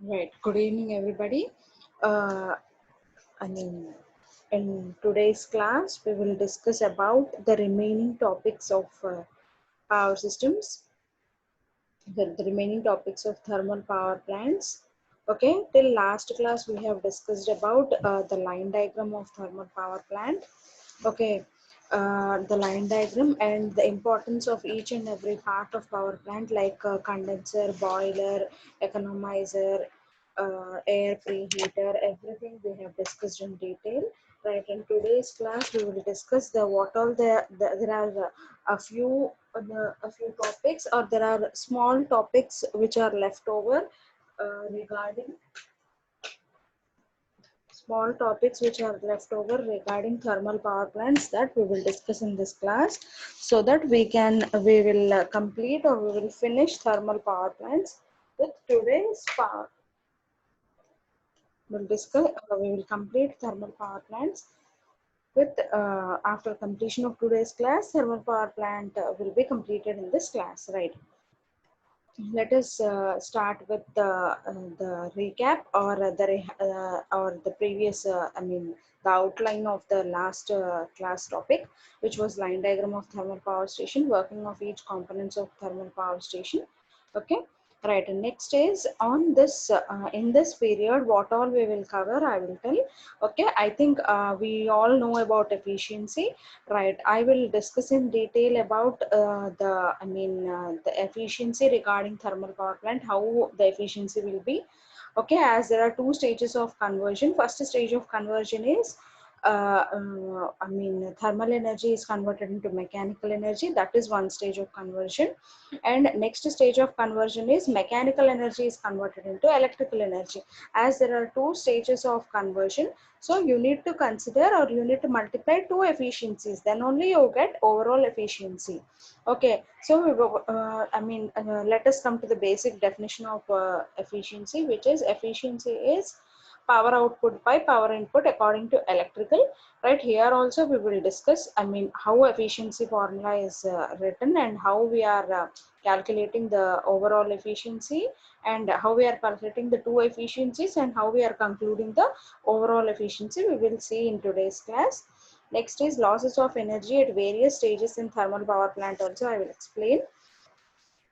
Right. Good evening, everybody. Uh, I mean, in today's class, we will discuss about the remaining topics of power systems, the remaining topics of thermal power plants. Okay. Till last class, we have discussed about the line diagram of thermal power plant. Okay. The line diagram and the importance of each and every part of power plant, like condenser, boiler, economizer, air preheater, everything we have discussed in detail. Right, in today's class we will discuss the what all there are a few topics, or there are small topics which are left over regarding small topics which are left over regarding thermal power plants, that we will discuss in this class, so that we will complete, or we will finish thermal power plants with today's power. We will complete thermal power plants with after completion of today's class. Thermal power plant will be completed in this class, right? Let us start with the recap, or or the previous the outline of the last class topic, which was line diagram of thermal power station, working of each components of thermal power station. Okay. Right, and next is on this in this period, what all we will cover, I will tell. Okay, I think we all know about efficiency, right? I will discuss in detail about the efficiency regarding thermal power plant, how the efficiency will be. Okay, as there are two stages of conversion. First stage of conversion is thermal energy is converted into mechanical energy. That is one stage of conversion. And next stage of conversion is mechanical energy is converted into electrical energy. As there are two stages of conversion, so you need to consider, or you need to multiply two efficiencies, then only you get overall efficiency. Okay, so let us come to the basic definition of efficiency, which is efficiency is power output by power input according to electrical. Right, here also we will discuss, how efficiency formula is written, and how we are calculating the overall efficiency, and how we are calculating the two efficiencies, and how we are concluding the overall efficiency, we will see in today's class. Next is losses of energy at various stages in thermal power plant, also I will explain.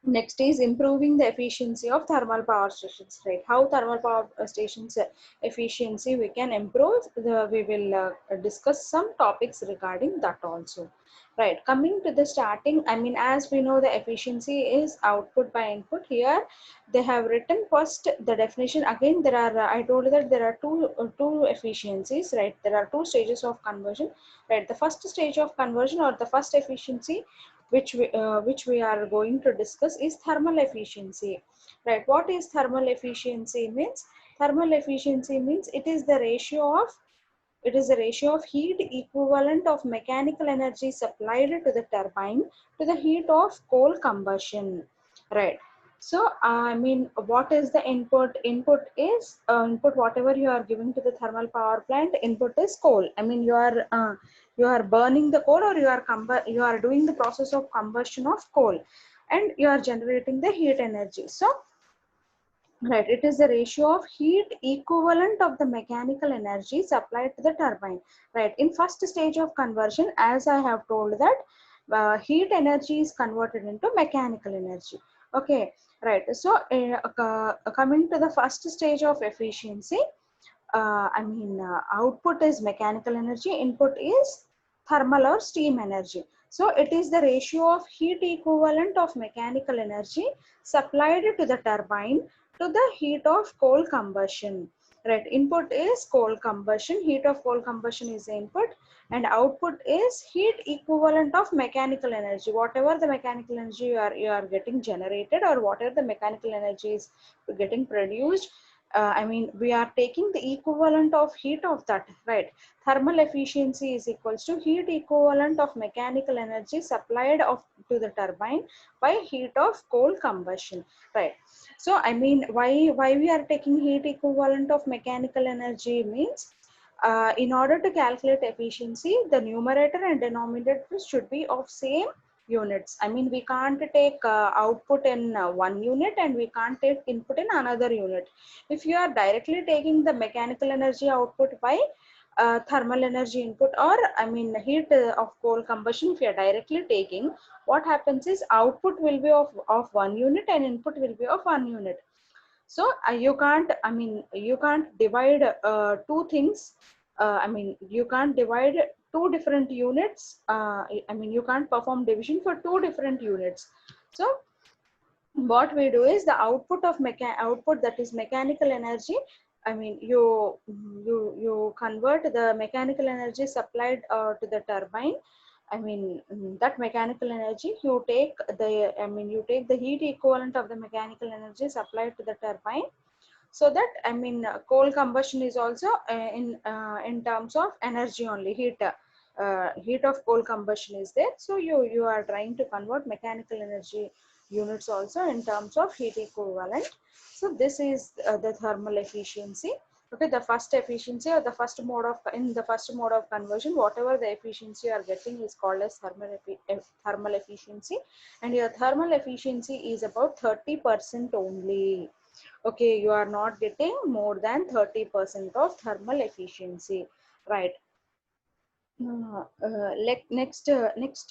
Next is improving the efficiency of thermal power stations, right? How thermal power stations efficiency we can improve. We will discuss some topics regarding that also. Right, coming to the starting, as we know, the efficiency is output by input. Here they have written first the definition. Again, there are I told you that there are two efficiencies, right? There are two stages of conversion, right? The first stage of conversion, or the first efficiency, which we are going to discuss, is thermal efficiency. Right, what is thermal efficiency means? Thermal efficiency means it is the ratio of heat equivalent of mechanical energy supplied to the turbine to the heat of coal combustion. Right. So, what is the input? Input is input, whatever you are giving to the thermal power plant. Input is coal. You are burning the coal, or you are doing the process of combustion of coal, and you are generating the heat energy. So, right, it is the ratio of heat equivalent of the mechanical energy supplied to the turbine. Right, in first stage of conversion, as I have told that heat energy is converted into mechanical energy. Okay, right. So, coming to the first stage of efficiency, output is mechanical energy, input is thermal or steam energy. So it is the ratio of heat equivalent of mechanical energy supplied to the turbine to the heat of coal combustion. Right, input is coal combustion, heat of coal combustion is the input, and output is heat equivalent of mechanical energy. Whatever the mechanical energy you are getting generated, or whatever the mechanical energy is getting produced, we are taking the equivalent of heat of that, right? Thermal efficiency is equals to heat equivalent of mechanical energy supplied to the turbine by heat of coal combustion, right? So, why we are taking heat equivalent of mechanical energy means, in order to calculate efficiency, the numerator and denominator should be of same units. I mean, we can't take output in one unit and we can't take input in another unit. If you are directly taking the mechanical energy output by thermal energy input, or I mean heat of coal combustion, if you are directly taking, what happens is output will be of one unit and input will be of one unit. So you can't, I mean, you can't divide two things. I mean, you can't divide two different units. I mean, you can't perform division for two different units. So what we do is the output of output, that is mechanical energy. I mean, you convert the mechanical energy supplied to the turbine. I mean, that mechanical energy you take the, I mean, you take the heat equivalent of the mechanical energy supplied to the turbine. So that, I mean, coal combustion is also in terms of energy only, heat. Heat of coal combustion is there. So you are trying to convert mechanical energy units also in terms of heat equivalent. So this is the thermal efficiency. Okay, the first efficiency, or the first mode of, in the first mode of conversion, whatever the efficiency you are getting is called as thermal efficiency, and your thermal efficiency is about 30% only. Okay, you are not getting more than 30% of thermal efficiency, right? Next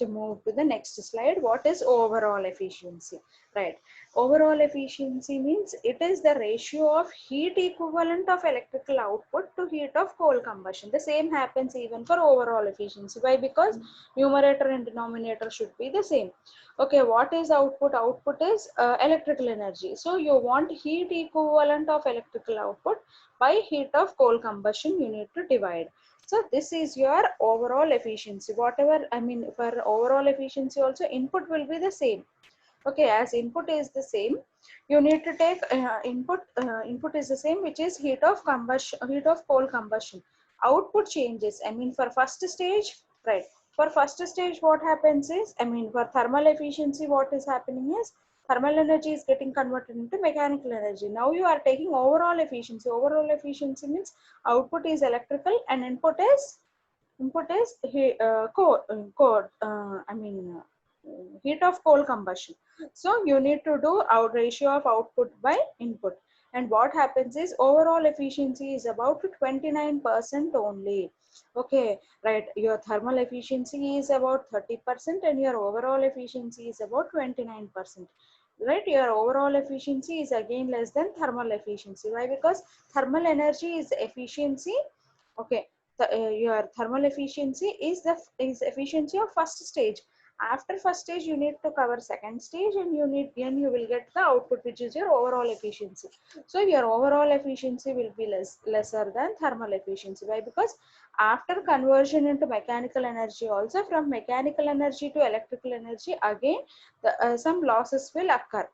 move to the next slide. What is overall efficiency? Right, overall efficiency means it is the ratio of heat equivalent of electrical output to heat of coal combustion. The same happens even for overall efficiency. Why? Because numerator and denominator should be the same. Okay, what is output? Output is electrical energy. So you want heat equivalent of electrical output by heat of coal combustion, you need to divide. So this is your overall efficiency. Whatever, I mean, for overall efficiency also input will be the same. Okay, as input is the same, you need to take input is the same, which is heat of combustion, heat of coal combustion. Output changes, I mean, for first stage, right? For first stage, what happens is, I mean, for thermal efficiency, what is happening is thermal energy is getting converted into mechanical energy. Now you are taking overall efficiency. Overall efficiency means output is electrical and input is heat of coal combustion. So you need to do our ratio of output by input. And what happens is overall efficiency is about 29% only. Okay, right. Your thermal efficiency is about 30% and your overall efficiency is about 29%. Right, your overall efficiency is again less than thermal efficiency. Why? Because thermal energy is efficiency. Okay, your thermal efficiency is efficiency of first stage. After first stage, you need to cover second stage, and you will get the output, which is your overall efficiency. So your overall efficiency will be lesser than thermal efficiency. Why? Because after conversion into mechanical energy, also from mechanical energy to electrical energy, again some losses will occur.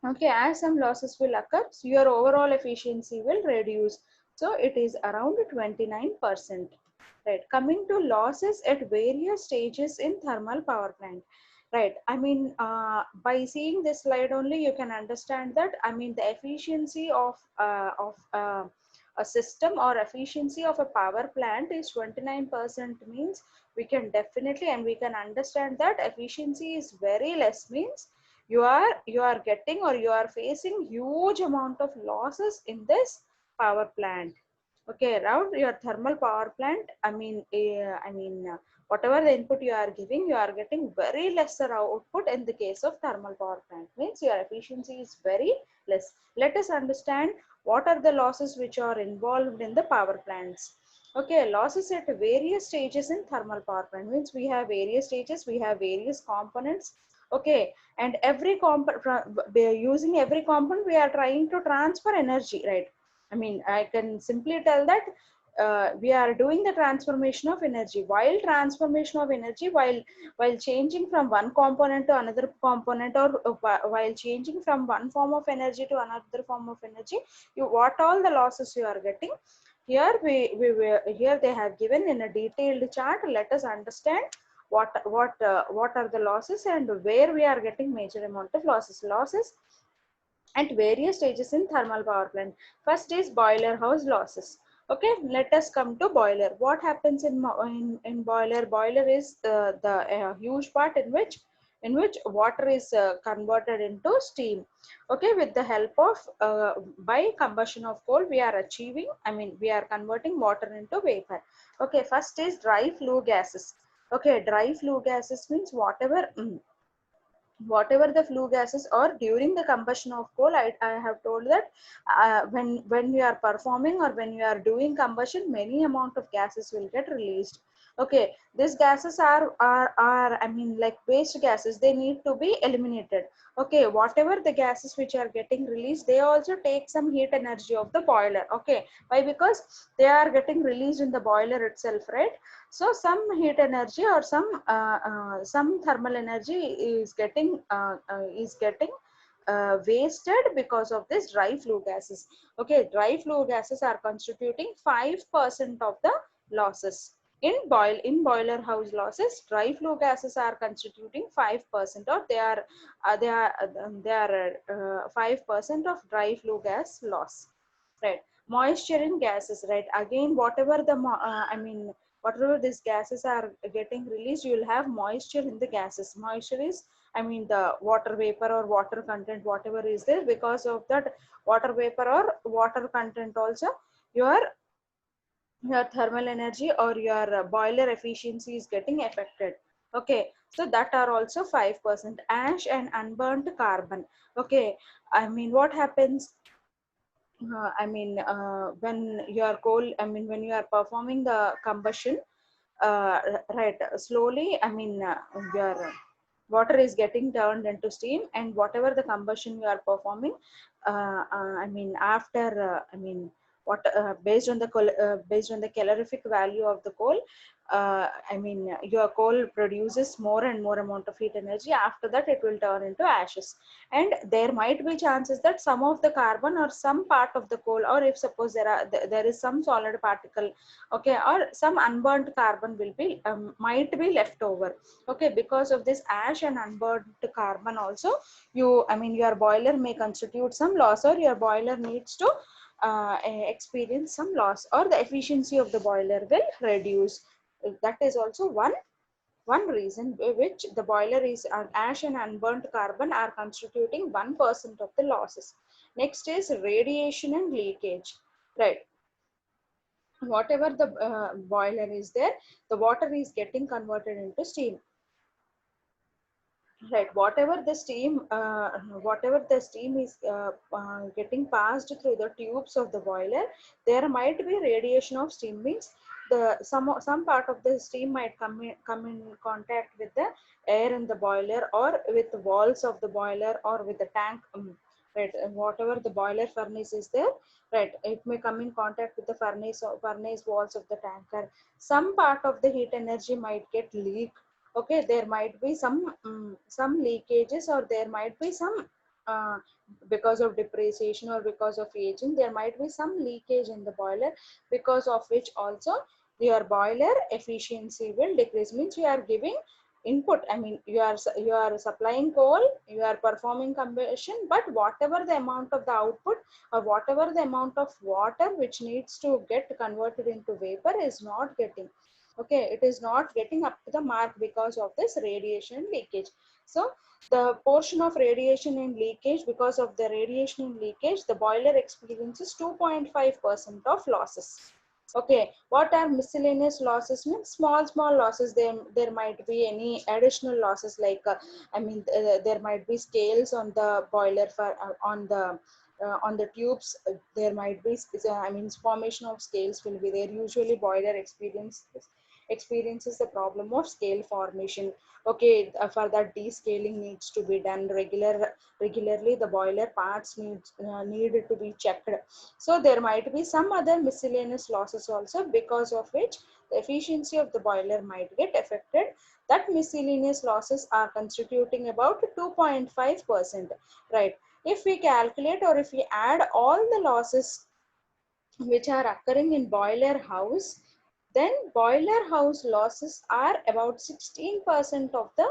Okay, as some losses will occur, so your overall efficiency will reduce. So it is around 29%. Right. Coming to losses at various stages in thermal power plant. Right. I mean, by seeing this slide only, you can understand that. I mean, the efficiency of a system or efficiency of a power plant is 29%, means we can definitely, and we can understand that efficiency is very less, means you are getting, or you are facing huge amount of losses in this power plant. Okay, around your thermal power plant, whatever the input you are giving, you are getting very lesser output. In the case of thermal power plant, means your efficiency is very less. Let us understand what are the losses which are involved in the power plants. Okay, losses at various stages in thermal power plant means we have various stages, we have various components. Okay, and every component, using every component, we are trying to transfer energy, right? I mean, I can simply tell that we are doing the transformation of energy. While transformation of energy, while changing from one component to another component, or while changing from one form of energy to another form of energy, what all the losses you are getting. Here here they have given in a detailed chart. Let us understand what are the losses and where we are getting major amount of losses. Losses at various stages in thermal power plant. First is boiler house losses. Okay, let us come to boiler. What happens in boiler? Boiler is the huge part in which water is converted into steam. Okay, with the help of by combustion of coal, we are achieving. I mean, we are converting water into vapor. Okay, first is dry flue gases. Okay, dry flue gases means whatever the flue gases or during the combustion of coal. I have told that when we are performing or when we are doing combustion, many amount of gases will get released. Okay, these gases are I mean like waste gases, they need to be eliminated. Okay, whatever the gases which are getting released, they also take some heat energy of the boiler. Okay, why? Because they are getting released in the boiler itself, right? So some heat energy or some thermal energy is getting wasted because of this dry flue gases. Okay, dry flue gases are constituting 5% of the losses. In boiler house losses, dry flue gases are constituting 5%, or they are 5% of dry flue gas loss. Right. Moisture in gases. Right. Again, whatever these gases are getting released, you will have moisture in the gases. Moisture is, I mean, the water vapor or water content, whatever is there. Because of that water vapor or water content also, your your thermal energy or your boiler efficiency is getting affected. Okay, so that are also 5%. Ash and unburnt carbon. Okay, I mean, what happens when you are when you are performing the combustion, uh, right, slowly, your water is getting turned into steam, and whatever the combustion you are performing, after, what based on the based on the calorific value of the coal, your coal produces more and more amount of heat energy. After that, it will turn into ashes, and there might be chances that some of the carbon or some part of the coal, or if suppose there is some solid particle, okay, or some unburnt carbon will be might be left over. Okay, because of this ash and unburnt carbon also, your boiler may constitute some loss, or your boiler needs to experience some loss, or the efficiency of the boiler will reduce. That is also one reason which the boiler is ash and unburnt carbon are constituting 1% of the losses. Next is radiation and leakage. Right. Whatever the boiler is there, the water is getting converted into steam. Right. Whatever the steam is getting passed through the tubes of the boiler, there might be radiation of steam. Means the some part of the steam might come in contact with the air in the boiler, or with the walls of the boiler, or with the tank. Right. And whatever the boiler furnace is there, right, it may come in contact with the furnace walls of the tanker. Some part of the heat energy might get leaked. Okay, there might be some leakages, or there might be some uh, because of depreciation or because of aging, there might be some leakage in the boiler, because of which also your boiler efficiency will decrease. Means you are giving input, you are supplying coal, you are performing combustion, but whatever the amount of the output, or whatever the amount of water which needs to get converted into vapor is not getting. Okay, it is not getting up to the mark because of this radiation leakage. So the portion of radiation and leakage, because of the radiation and leakage, the boiler experiences 2.5% of losses. Okay, what are miscellaneous losses? Means small losses. There might be any additional losses, like there might be scales on the boiler for on the tubes. There might be formation of scales will be there. Usually boiler experiences the problem of scale formation. Okay, for that descaling needs to be done regularly. The boiler parts needed to be checked. So there might be some other miscellaneous losses also, because of which the efficiency of the boiler might get affected. That miscellaneous losses are constituting about 2.5%. Right. If we calculate, or if we add all the losses which are occurring in boiler house, then boiler house losses are about 16% of the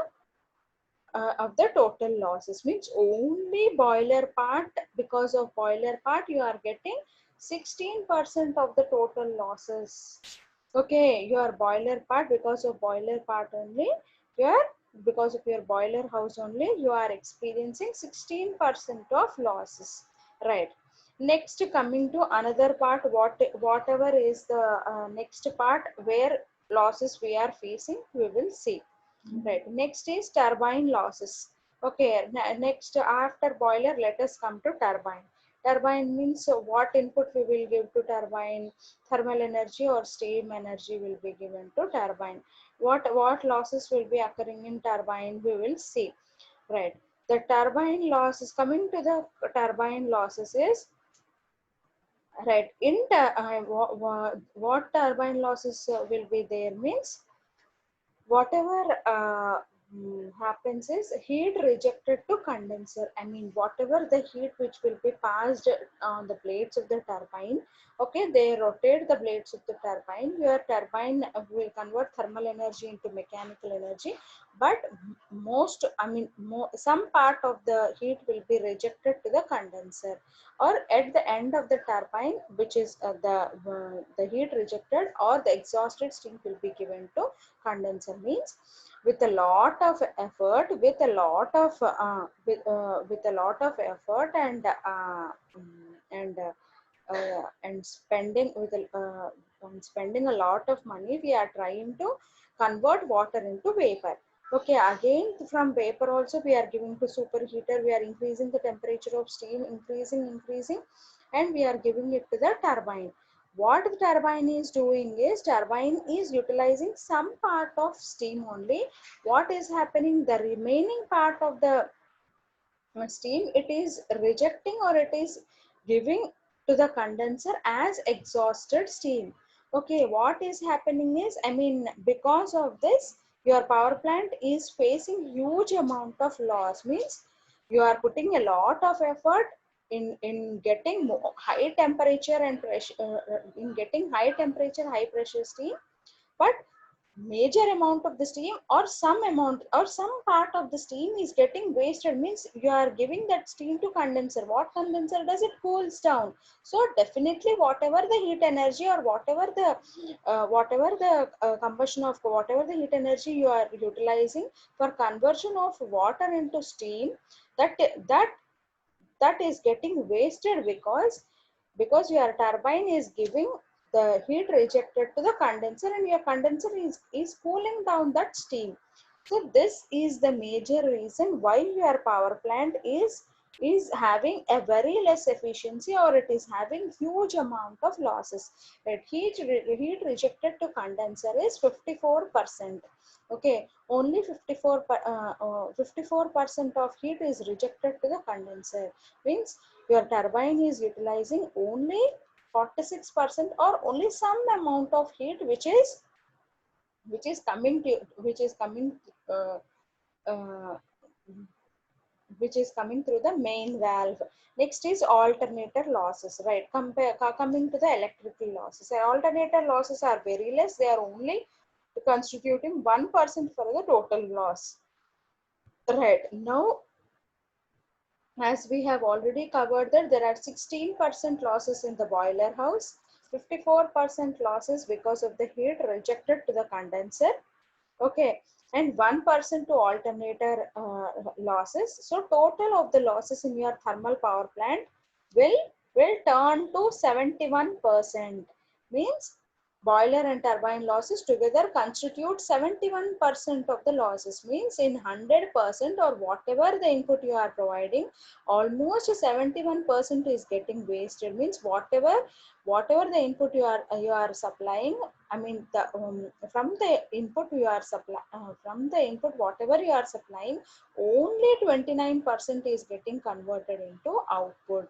total losses. Means only boiler part, because of boiler part you are getting 16% of the total losses. Okay, your boiler part, because of boiler part only, your because of your boiler house only, you are experiencing 16% of losses, right? Next, coming to another part, whatever is the next part where losses we are facing, we will see. Right. Next is turbine losses. Okay. Next, after boiler, let us come to turbine. Turbine means what input we will give to turbine, thermal energy or steam energy will be given to turbine. What losses will be occurring in turbine, we will see. Right. The turbine losses, coming to the turbine losses is, right, in what turbine losses will be there means, whatever happens is heat rejected to condenser. I mean, whatever the heat which will be passed on the blades of the turbine, okay, they rotate the blades of the turbine. Your turbine will convert thermal energy into mechanical energy, but most, I mean, some part of the heat will be rejected to the condenser, or at the end of the turbine, which is the heat rejected or the exhausted steam will be given to condenser. Means with a lot of effort, with a lot of effort and spending spending a lot of money, we are trying to convert water into vapor. Okay, again from vapor also we are giving to superheater, we are increasing the temperature of steam, increasing, and we are giving it to the turbine. What the turbine is doing is, turbine is utilizing some part of steam only. What is happening, the remaining part of the steam, it is rejecting or it is giving to the condenser as exhausted steam. Okay, what is happening is, I mean, because of this, your power plant is facing huge amount of loss. Means you are putting a lot of effort in getting high temperature and pressure, in getting high temperature, high pressure steam, but major amount of the steam or some amount or some part of the steam is getting wasted. Means you are giving that steam to condenser. What condenser does, it cools down. So definitely whatever the heat energy or whatever the combustion of whatever the heat energy you are utilizing for conversion of water into steam, that that that is getting wasted, because your turbine is giving the heat rejected to the condenser, and your condenser is cooling down that steam. So this is the major reason why your power plant is having a very less efficiency, or it is having huge amount of losses. Right? Heat rejected to condenser is 54%. Okay, only 54% of heat is rejected to the condenser. Means your turbine is utilizing only 46% or only some amount of heat which is coming uh, uh, which is coming through the main valve. Next is alternator losses, right? Coming to the electrical losses. Alternator losses are very less. They are only constituting 1% for the total loss. Right. Now, as we have already covered that there are 16% losses in the boiler house, 54% losses because of the heat rejected to the condenser. Okay, and 1% to alternator losses. So total of the losses in your thermal power plant will will turn to 71%. Means boiler and turbine losses together constitute 71% of the losses. Means in 100% or whatever the input you are providing, almost 71% is getting wasted. Means whatever the input you are supplying, I mean, the from the input you are from the input whatever you are supplying, only 29% is getting converted into output.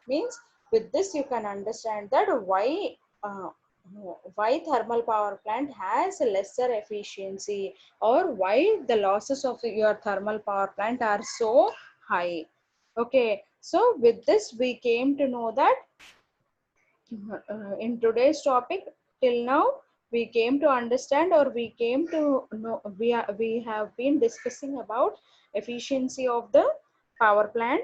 Means with this you can understand that why thermal power plant has a lesser efficiency, or why the losses of your thermal power plant are so high. Okay, so with this we came to know that in today's topic, till now we came to understand, or we came to know, we have been discussing about efficiency of the power plant.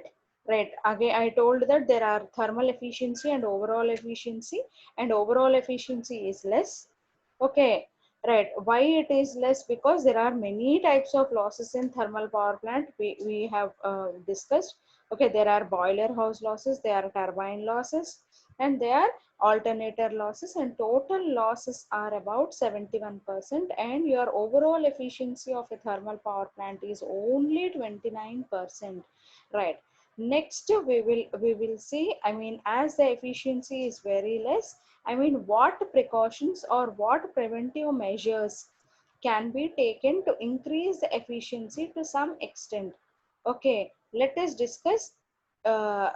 right? Again, I told that there are thermal efficiency and overall efficiency, and overall efficiency is less. Okay, right. Why it is less? Because there are many types of losses in thermal power plant. We have discussed. Okay, there are boiler house losses, there are turbine losses, and there are alternator losses, and total losses are about 71%, and your overall efficiency of a thermal power plant is only 29%, right? Next we will see, I mean, as the efficiency is very less, I mean, what precautions or what preventive measures can be taken to increase the efficiency to some extent. Okay, let us discuss uh,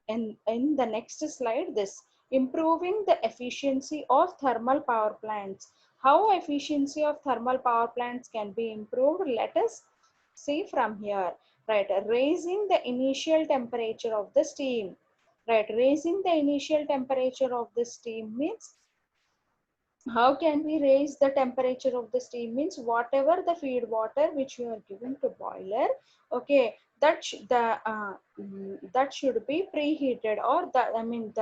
in the next slide this improving the efficiency of thermal power plants. How efficiency of thermal power plants can be improved, let us see from here, right? Raising the initial temperature of the steam, right? Raising the initial temperature of the steam means, how can we raise the temperature of the steam means, whatever the feed water which you are giving to boiler, okay, that should be preheated, or the I mean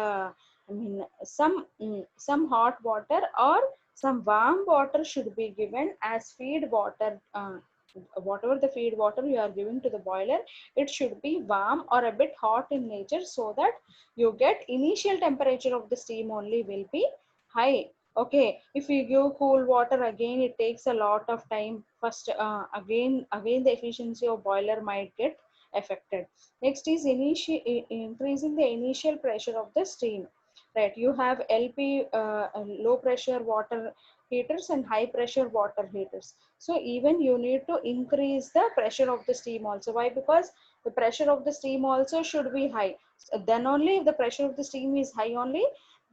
some hot water or some warm water should be given as feed water. Whatever the feed water you are giving to the boiler, it should be warm or a bit hot in nature, so that you get initial temperature of the steam only will be high. Okay, if you give cool water, again it takes a lot of time. First, again the efficiency of boiler might get affected. Next is increasing the initial pressure of the steam. Right, you have LP, low pressure water heaters, and high pressure water heaters. So even you need to increase the pressure of the steam also. Why? Because the pressure of the steam also should be high. Then only if the pressure of the steam is high only,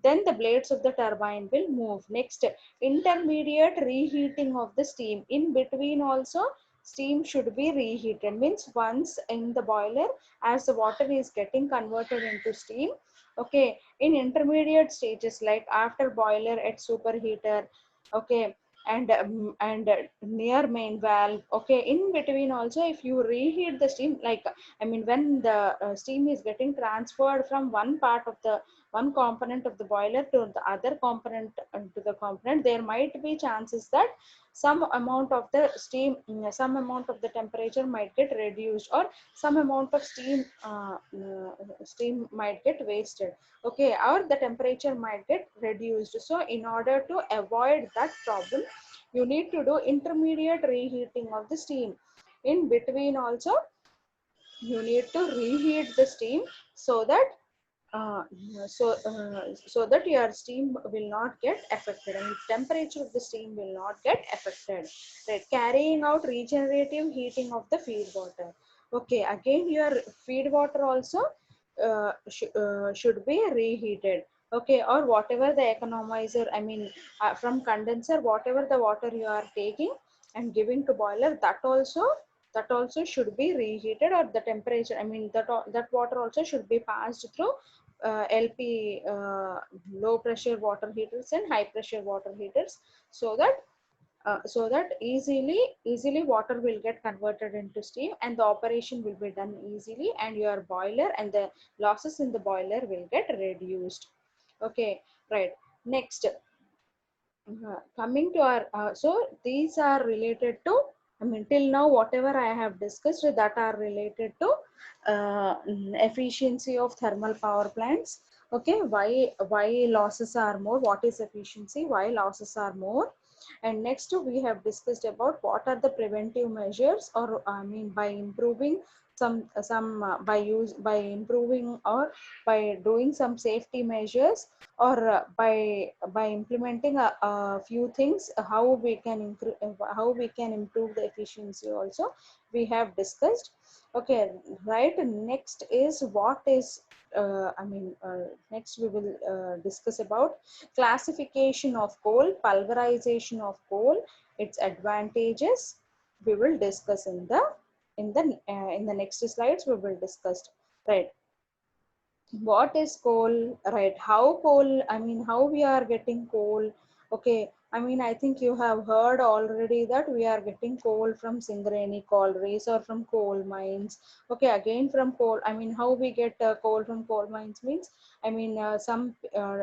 then the blades of the turbine will move. Next, intermediate reheating of the steam. In between also, steam should be reheated. Means once in the boiler, as the water is getting converted into steam, okay, in intermediate stages like after boiler at superheater, okay, and near main valve, okay, in between also, if you reheat the steam, like I mean, when the steam is getting transferred from one part of the one component of the boiler to the other component, to the component, there might be chances that some amount of the steam, some amount of the temperature might get reduced, or some amount of steam might get wasted, okay, or the temperature might get reduced. So in order to avoid that problem, you need to do intermediate reheating of the steam. In between also, you need to reheat the steam, so that uh, so that your steam will not get affected, and temperature of the steam will not get affected, right? Carrying out regenerative heating of the feed water. Okay, again your feed water also should be reheated, okay, or whatever the economizer, I mean, from condenser, whatever the water you are taking and giving to boiler, that also should be reheated, or the temperature, I mean, that water also should be passed through LP, low pressure water heaters and high pressure water heaters, so that easily water will get converted into steam, and the operation will be done easily, and your boiler and the losses in the boiler will get reduced. Okay, right. Next, coming to our, so these are related to, I mean, till now whatever I have discussed, that are related to efficiency of thermal power plants. Okay, why losses are more, what is efficiency, why losses are more. And next we have discussed about what are the preventive measures, or I mean, by improving some by improving, or by doing some safety measures, or by implementing a few things, how we can improve the efficiency also, we have discussed. Okay, right. Next is what is next we will discuss about classification of coal, pulverization of coal, its advantages. We will discuss in the next slides. We will discuss, right? What is coal, right? How coal, I mean, how we are getting coal, okay, I mean, I think you have heard already that we are getting coal from Singareni collieries or from coal mines. Okay, again from coal. I mean, how we get coal from coal mines means, I mean, some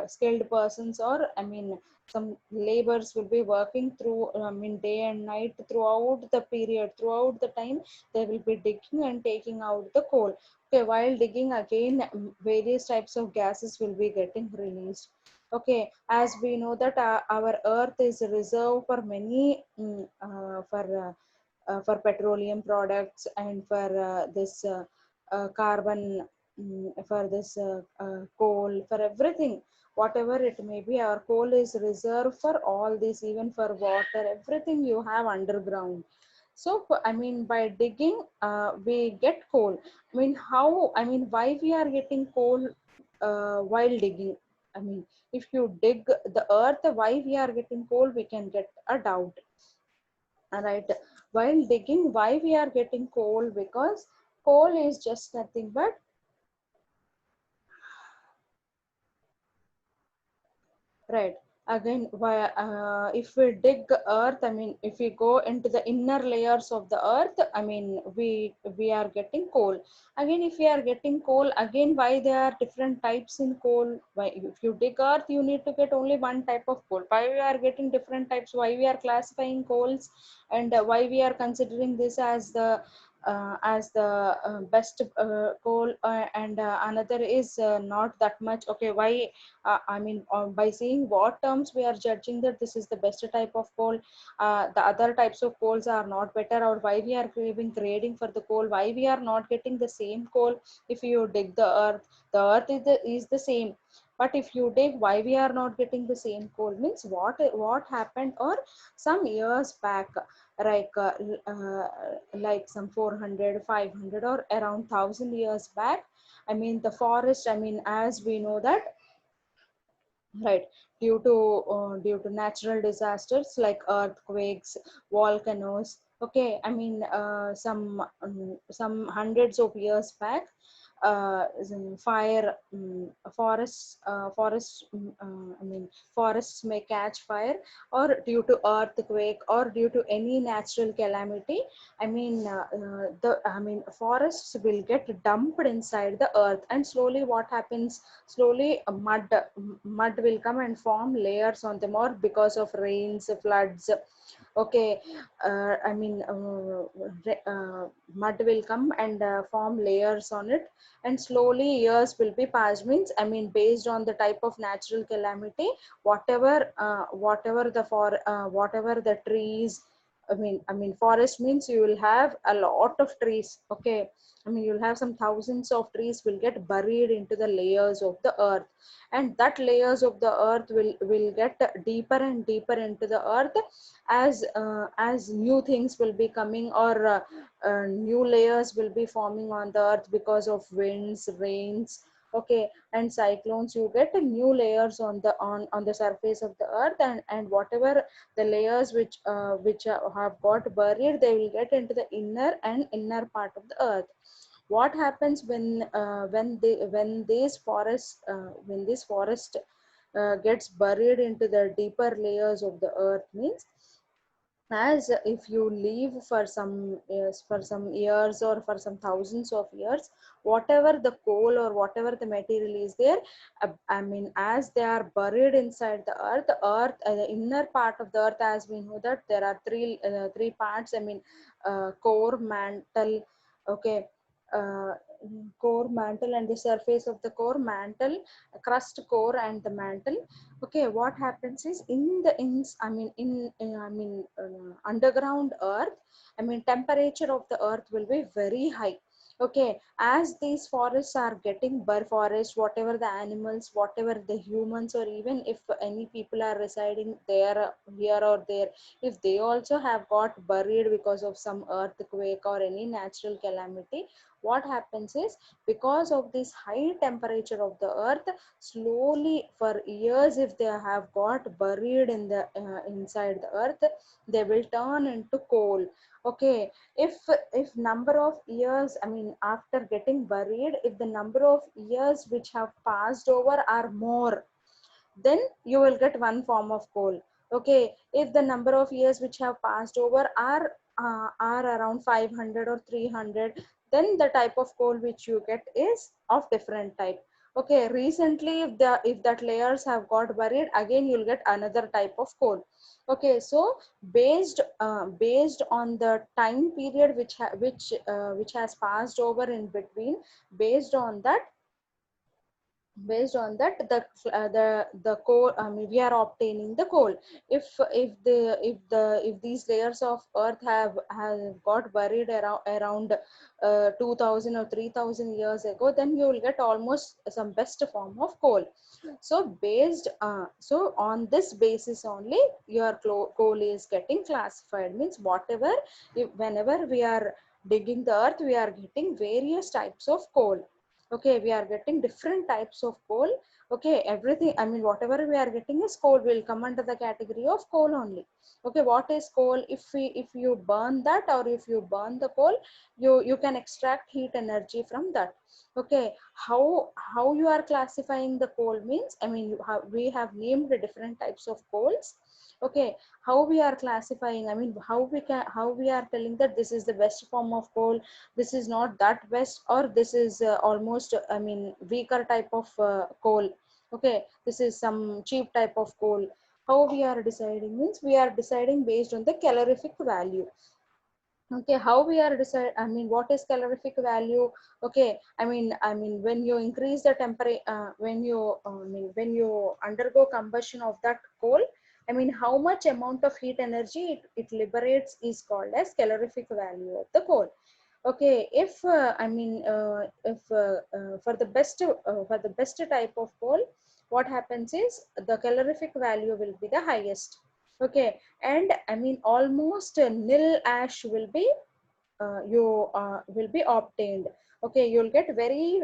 skilled persons or, I mean, some laborers will be working through, I mean, day and night throughout the period, throughout the time, they will be digging and taking out the coal. Okay, while digging again, various types of gases will be getting released. Okay, as we know that our earth is a reserve for many for petroleum products and for this carbon, for this coal, for everything, whatever it may be, our coal is reserved for all this, even for water, everything you have underground. So I mean, by digging we get coal. I mean, how, I mean, why we are getting coal while digging? I mean, if you dig the earth, why we are getting coal, we can get a doubt. All right, while digging, why we are getting coal? Because coal is just nothing but, right, again, why if we dig earth, I mean, if we go into the inner layers of the earth, I mean, we are getting coal. Again, if we are getting coal, again, why there are different types in coal? Why, if you dig earth, you need to get only one type of coal. Why we are getting different types? Why we are classifying coals? And why we are considering this as the best coal, and another is not that much? Okay, why, I mean, by seeing what terms we are judging that this is the best type of coal, the other types of coals are not better, or why we are giving grading for the coal, why we are not getting the same coal? If you dig the earth is the same, but if you dig, why we are not getting the same coal? Means what happened, or some years back, like like some 400, 500, or around 1,000 years back, I mean, the forest, I mean, as we know that, right, due to natural disasters like earthquakes, volcanoes, okay, I mean, some hundreds of years back, fire, forests, I mean, forests may catch fire, or due to earthquake, or due to any natural calamity. I mean, I mean, forests will get dumped inside the earth, and slowly what happens? Slowly, mud will come and form layers on them, or because of rains, floods. Okay, I mean, mud will come and form layers on it, and slowly years will be passed. Means, I mean, based on the type of natural calamity, whatever the trees, I mean, forest means you will have a lot of trees. Okay, I mean, you'll have some thousands of trees will get buried into the layers of the earth, and that layers of the earth will get deeper and deeper into the earth, as new things will be coming, or new layers will be forming on the earth because of winds, rains, okay, and cyclones. You get new layers on the surface of the earth, and whatever the layers which have got buried, they will get into the inner part of the earth. What happens when this forest gets buried into the deeper layers of the earth? Means, as if you live for some years, or for some thousands of years, whatever the coal or whatever the material is there, I mean, as they are buried inside the earth, the inner part of the earth, as we know that there are three parts, I mean, core, mantle, okay, uh, core, mantle, and the surface of the core, mantle, crust, core, and the mantle. Okay, what happens is, I mean, underground earth, I mean, temperature of the earth will be very high. Okay, as these forests are getting forest, whatever the animals, whatever the humans, or even if any people are residing there, here or there, if they also have got buried because of some earthquake or any natural calamity, what happens is, because of this high temperature of the earth, slowly for years, if they have got buried in the inside the earth, they will turn into coal. Okay, if number of years, I mean, after getting buried, if the number of years which have passed over are more, then you will get one form of coal. Okay, if the number of years which have passed over are around 500 or 300, then the type of coal which you get is of different type. Okay, recently if that layers have got buried, again you'll get another type of coal. Okay, so based on the time period which has passed over in between, based on that the coal, I mean, we are obtaining the coal. If these layers of earth have got buried around 2000 or 3000 years ago, then you will get almost some best form of coal. So on this basis only your coal is getting classified. Means whatever, whenever we are digging the earth, we are getting various types of coal. Okay, we are getting different types of coal. Okay, everything, I mean, whatever we are getting is coal, will come under the category of coal only. Okay, what is coal? If you burn that, or if you burn the coal, you can extract heat energy from that. Okay, how you are classifying the coal means, I mean, we have named the different types of coals. Okay, how we are classifying, I mean, how we are telling that this is the best form of coal, this is not that best, or this is almost, I mean, weaker type of coal. Okay, this is some cheap type of coal. How we are deciding means, we are deciding based on the calorific value. Okay, how we are decide, I mean, what is calorific value? Okay, I mean when you increase the temperature, when you undergo combustion of that coal, I mean, how much amount of heat energy it liberates is called as calorific value of the coal. Okay, if for the best type of coal, what happens is the calorific value will be the highest. Okay, and I mean, almost nil ash you will be obtained. Okay, you'll get very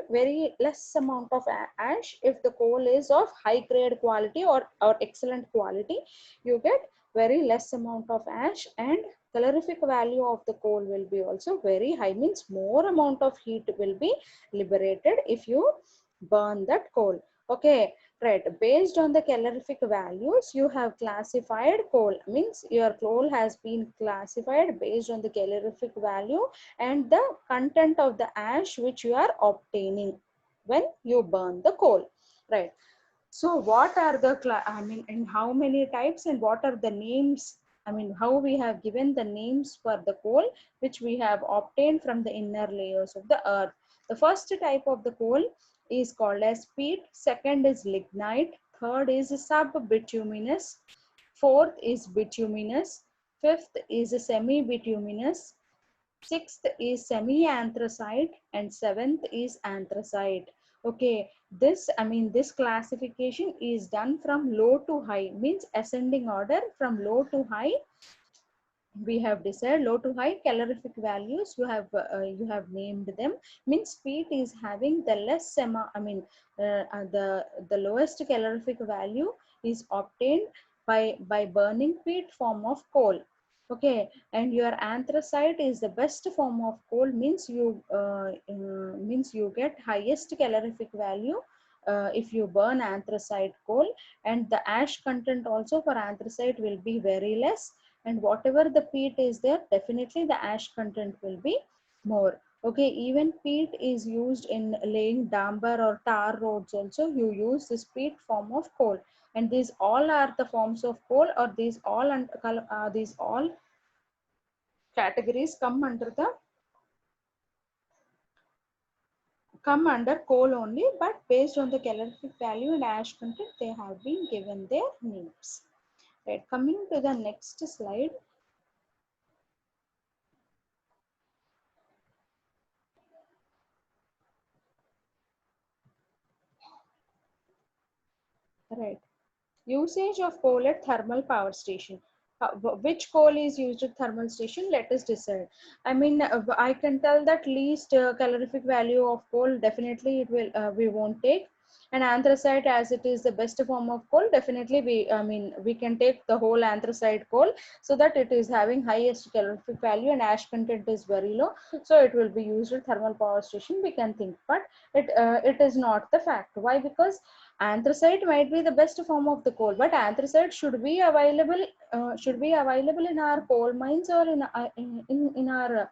less amount of ash. If the coal is of high grade quality or excellent quality, you get very less amount of ash, and calorific value of the coal will be also very high. Means more amount of heat will be liberated if you burn that coal. Okay, right, based on the calorific values you have classified coal. Means your coal has been classified based on the calorific value and the content of the ash which you are obtaining when you burn the coal. Right, so what are the I mean, and how many types, and what are the names? I mean, how we have given the names for the coal which we have obtained from the inner layers of the earth. The first type of the coal is called as peat. Second is lignite. Third is subbituminous. Fourth is bituminous. Fifth is semi-bituminous. Sixth is semi-anthracite, and seventh is anthracite. Okay, this classification is done from low to high, means ascending order from low to high. We have decided low to high calorific values. You have named them. Means peat is having the less amount, the lowest calorific value is obtained by burning peat form of coal. Okay, and your anthracite is the best form of coal. Means you get highest calorific value if you burn anthracite coal, and the ash content also for anthracite will be very less, and whatever the peat is there, definitely the ash content will be more. Okay, even peat is used in laying damper or tar roads also. You use this peat form of coal, and these all are the forms of coal, or these all categories come under coal only, but based on the calorific value and ash content, they have been given their names. Right, coming to the next slide. Right, usage of coal at thermal power station. Which coal is used at thermal station? Let us decide. I mean, I can tell that least calorific value of coal, definitely it will we won't take. And anthracite, as it is the best form of coal, definitely we can take the whole anthracite coal, so that it is having highest calorific value and ash content is very low. So it will be used at thermal power station, we can think. But it is not the fact. Why? Because Anthracite might be the best form of the coal, but anthracite should be available in our coal mines or in our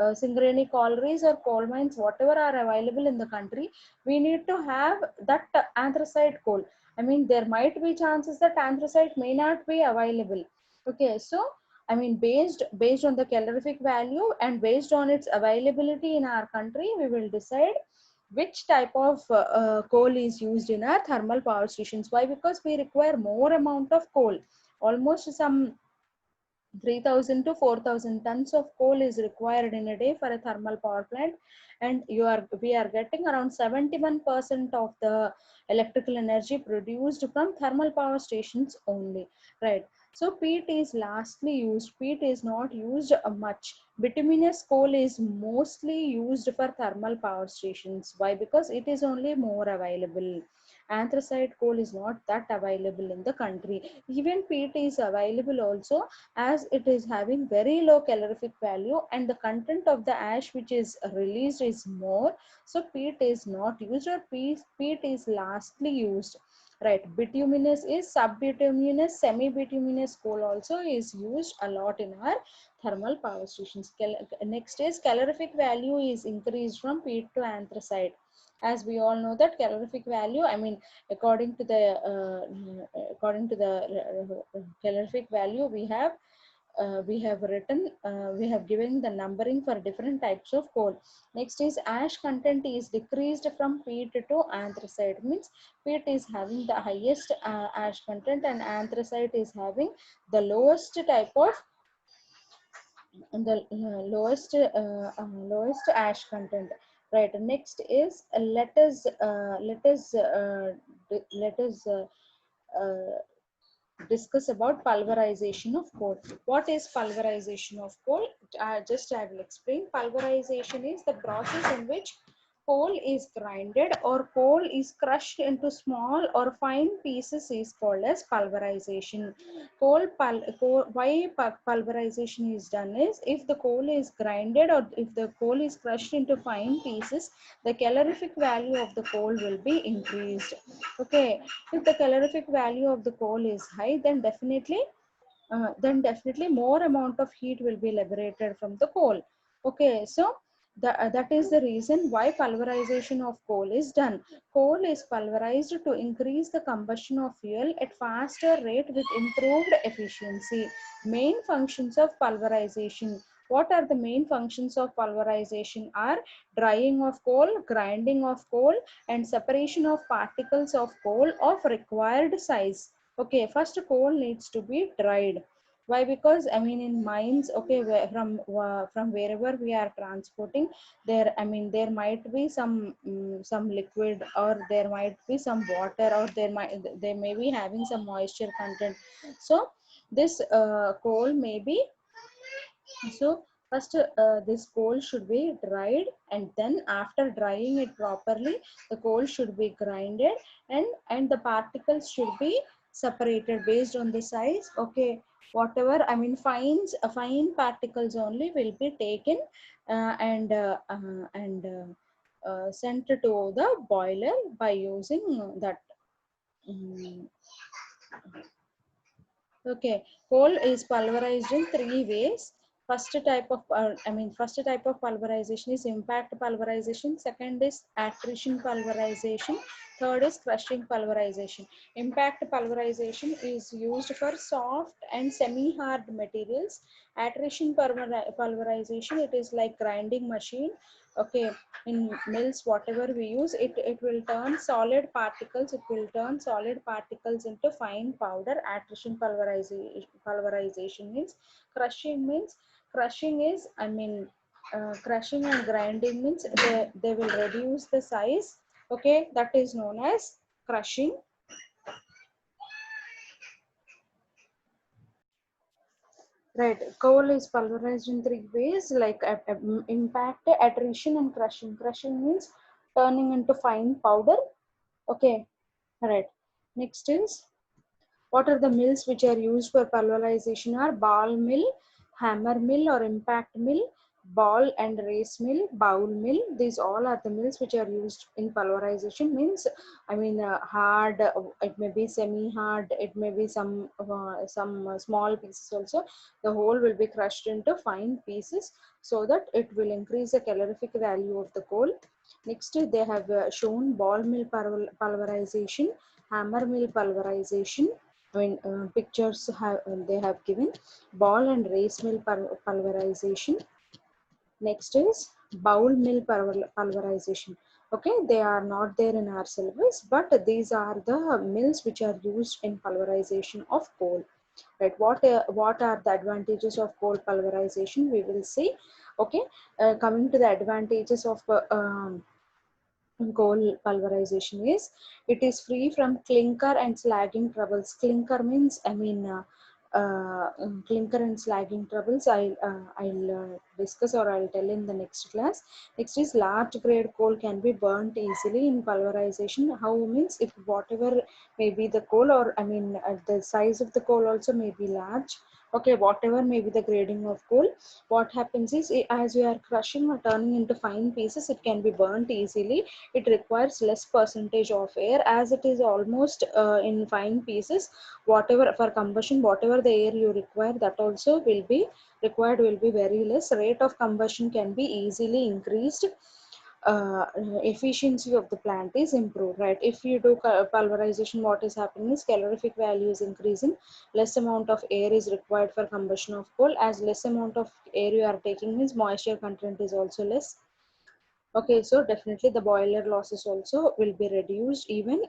Singareni collieries or coal mines, whatever are available in the country. We need to have that anthracite coal. I mean, there might be chances that anthracite may not be available. Okay, so I mean, based on the calorific value and based on its availability in our country, we will decide which type of coal is used in our thermal power stations. Why? Because we require more amount of coal. Almost some 3,000 to 4,000 tons of coal is required in a day for a thermal power plant, and we are getting around 71% of the electrical energy produced from thermal power stations only, right? So peat is lastly used. Peat is not used much. Bituminous coal is mostly used for thermal power stations. Why? Because it is only more available. Anthracite coal is not that available in the country. Even peat is available also, as it is having very low calorific value and the content of the ash which is released is more. So peat is not used, or peat is lastly used, right? Bituminous is subbituminous, semi-bituminous coal also is used a lot in our thermal power stations. Next is calorific value is increased from peat to anthracite. As we all know that calorific value, I mean, according to the calorific value, we have written, we have given the numbering for different types of coal. Next is ash content is decreased from peat to anthracite. Means peat is having the highest ash content and anthracite is having the lowest type of lowest ash content, right? Next is let us uh, discuss about pulverization of coal. What is pulverization of coal? I will explain. Pulverization is the process in which coal is grinded or coal is crushed into small or fine pieces is called as pulverization. Why pulverization is done is, if the coal is grinded or if the coal is crushed into fine pieces, the calorific value of the coal will be increased. Okay, if the calorific value of the coal is high, then definitely more amount of heat will be liberated from the coal. Okay, so that is the reason why pulverization of coal is done. Coal is pulverized to increase the combustion of fuel at faster rate with improved efficiency. Main functions of pulverization. What are the main functions of pulverization? Are drying of coal, grinding of coal, and separation of particles of coal of required size. Okay, first coal needs to be dried. Why? Because I mean, in mines, okay, from wherever we are transporting, there, I mean, there might be some liquid, or there might be some water, or they may be having some moisture content. So this coal may be, so first this coal should be dried, and then after drying it properly, the coal should be grinded, and the particles should be separated based on the size. Okay, whatever, I mean, fine particles only will be taken sent to the boiler by using that. um, Okay, coal is pulverized in three ways. First type of pulverization is impact pulverization. Second is attrition pulverization. Third is crushing pulverization. Impact pulverization is used for soft and semi-hard materials. Attrition pulverization, it is like grinding machine. Okay, in mills, whatever we use, it will turn solid particles. It will turn solid particles into fine powder. Attrition pulverization means. Crushing is, I mean, crushing and grinding means they will reduce the size. Okay, that is known as crushing. Right, coal is pulverized in three ways, like impact, attrition, and crushing. Crushing means turning into fine powder. Okay, right. Next is, what are the mills which are used for pulverization? Are ball mill, hammer mill, or impact mill. ball and race mill, bowl mill, these all are the mills which are used in pulverization. Means I mean hard, it may be semi hard, it may be some small pieces also. The whole will be crushed into fine pieces so that it will increase the calorific value of the coal. Next they have shown ball mill pulverization, hammer mill pulverization. I mean pictures have they have given ball and race mill pulverization. Next is bowl mill pulverization. Okay, they are not there in our syllabus, but these are the mills which are used in pulverization of coal. Right? What are the advantages of coal pulverization? We will see. Okay, coming to the advantages of coal pulverization is it is free from clinker and slagging troubles. Clinker means I mean clinker and slagging troubles. I'll discuss or I'll tell in the next class. Next is large grade coal can be burnt easily in pulverization. How means if whatever may be the coal, or I mean the size of the coal also may be large. Okay, whatever may be the grading of coal, what happens is as you are crushing or turning into fine pieces, it can be burnt easily. It requires less percentage of air as it is almost in fine pieces. Whatever for combustion, whatever the air you require, that also will be required, will be very less. Rate of combustion can be easily increased. Efficiency of the plant is improved. Right, if you do pulverization, what is happening is calorific value is increasing, less amount of air is required for combustion of coal. As less amount of air you are taking means moisture content is also less. Okay, so definitely the boiler losses also will be reduced. Even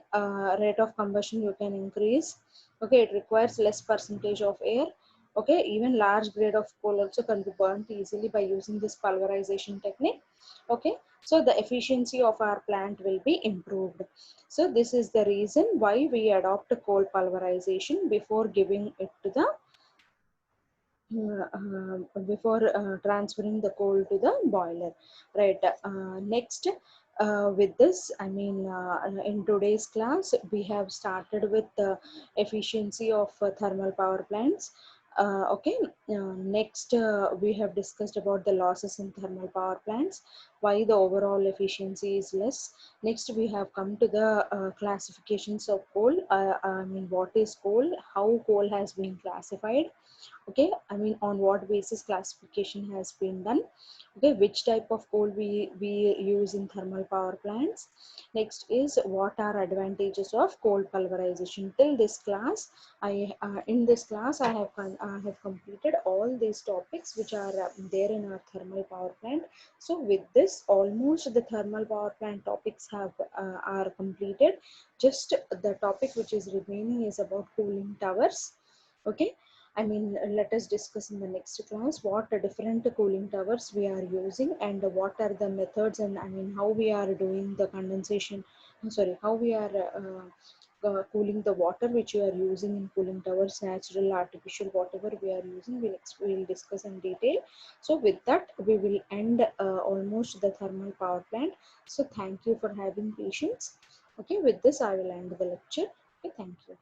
rate of combustion you can increase. Okay, it requires less percentage of air. Okay, even large grade of coal also can be burnt easily by using this pulverization technique. Okay, so the efficiency of our plant will be improved. So this is the reason why we adopt coal pulverization before giving it to the before transferring the coal to the boiler. Right, next with this I mean in today's class we have started with the efficiency of thermal power plants. Okay, next we have discussed about the losses in thermal power plants, why the overall efficiency is less. Next we have come to the classifications of coal. I mean what is coal, how coal has been classified. Okay, I mean on what basis classification has been done. Okay, which type of coal we use in thermal power plants. Next is what are advantages of coal pulverization. Till this class I in this class I have completed all these topics which are there in our thermal power plant. So with this almost the thermal power plant topics have are completed. Just the topic which is remaining is about cooling towers. Okay, I mean, let us discuss in the next class what different cooling towers we are using and what are the methods, and I mean how we are doing the condensation. Sorry, how we are cooling the water which you are using in cooling towers, natural, artificial, whatever we are using. We'll discuss in detail. So with that, we will end almost the thermal power plant. So thank you for having patience. Okay, with this I will end the lecture. Okay, thank you.